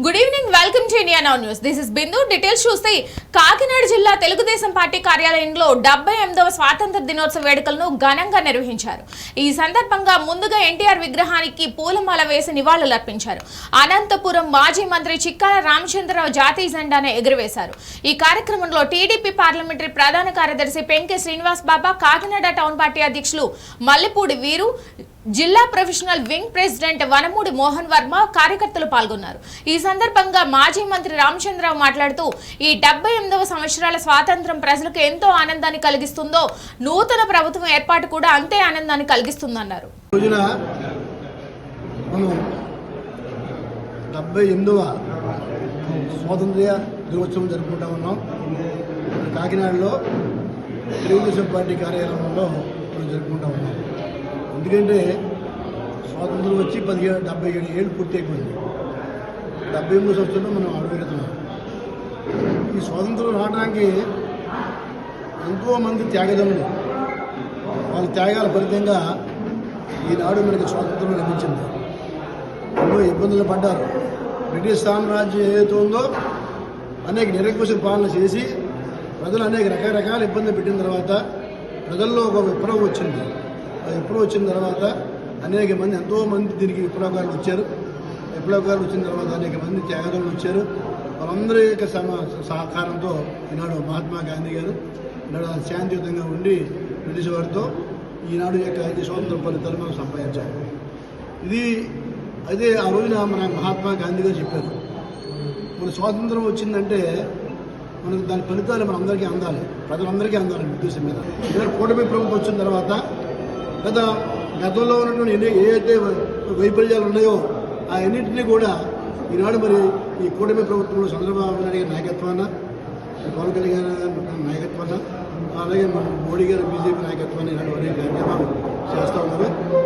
Good evening, welcome to India now news. This is Bindu. Details చూస్తే కాకినాడ జిల్లా Telugu Desam party కార్యాలయంలో 78వ స్వాతంత్ర దినోత్సవ వేడుకలను ఘనంగా నిర్వహించారు. ఈ సందర్భంగా ముందుగా ఎన్టీఆర్ విగ్రహానికి పూలమాల వేసి నివాళులర్పించారు. అనంతపురం మాజీ మంత్రి చిక్కాల రామచంద్రరావు జాతీయ జెండాను ఎగురవేశారు. ఈ కార్యక్రమంలో టీడీపీ పార్లమెంటరీ ప్రధాన కార్యదర్శి పెంకే శ్రీనివాస్ బాబా, కాకినాడ టౌన్ పార్టీ అధ్యక్షులు మల్లెపూడి వీరు, జిల్లా professional wing president Vanamudi Mohan Varma కార్యకర్తలు పాల్గొన్నారు. ఈ సందర్భంగా మాజీ మంత్రి రామచంద్రరావు మాట్లాడుతూ ఈ 78వ సంవత్సరాల స్వాతంత్ర్యం ప్రజలకు ఎంతో ఆనందాన్ని కలిగిస్తుందో నూతన ప్రభుత్వం ఏర్పాటు కూడా అంతే ఆనందాన్ని కలిగిస్తుందన్నారు. 78వ స్వాతంత్ర్య దినోత్సవం జరుపుకుంటా ఉన్నాం. కాకినాడలో తెలుగుదేశం పార్టీ కార్యాలయంలో మనం జరుపుకుంటా ఉన్నాం. ఎందుకంటే స్వాతంత్రం వచ్చి 77 ఏళ్ళు పూర్తి అయిపోయింది. 78వ సంవత్సరంలో మనం అడుగుపెడుతున్నాం. ఈ స్వాతంత్రం రావడానికి ఎంతోమంది త్యాగదనులు, వాళ్ళ త్యాగాల ఫలితంగా ఈనాడు మనకి స్వాతంత్రం లభించింది. ఎన్నో ఇబ్బందులు పడ్డారు. బ్రిటిష్ సామ్రాజ్యం ఏదైతే ఉందో అనేక నిరంకుశ పాలన చేసి ప్రజలు అనేక రకరకాల ఇబ్బందులు పెట్టిన తర్వాత ప్రజల్లో ఒక విప్లవం వచ్చింది. ఆ విప్లవం వచ్చిన తర్వాత అనేక మంది, ఎంతోమంది దీనికి విప్లవకారులు వచ్చారు. విప్లవకారులు వచ్చిన తర్వాత అనేక మంది త్యాగదనులు వచ్చారు. వాళ్ళందరి యొక్క సహకారంతో ఈనాడు మహాత్మా గాంధీ గారు ఈనాడు శాంతియుతంగా ఉండి బ్రిటిష్ వారితో ఈనాడు యొక్క స్వాతంత్ర ఫలితాలు మనం సంపాదించాలి. ఇది అదే ఆ రోజున మన మహాత్మా గాంధీ గారు చెప్పారు, మన స్వాతంత్రం వచ్చిందంటే మనకు దాని ఫలితాలు మన అందరికీ అందాలి, ప్రజలందరికీ అందాలి. ఉద్దేశం మీద ఈనాడు కూటమి ప్రభుత్వం వచ్చిన తర్వాత గతంలో ఉన్నటువంటి ఏదైతే వైఫల్యాలు ఉన్నాయో ఆ అన్నింటినీ కూడా ఈనాడు మరి ఈ కూటమి ప్రభుత్వంలో చంద్రబాబు నాయుడు గారి నాయకత్వాన, పవన్ కళ్యాణ్ గారి నాయకత్వాన, అలాగే మన మోడీ గారి బీజేపీ నాయకత్వాన్ని ఈనాడు అనేక చేస్తూ ఉన్నారు.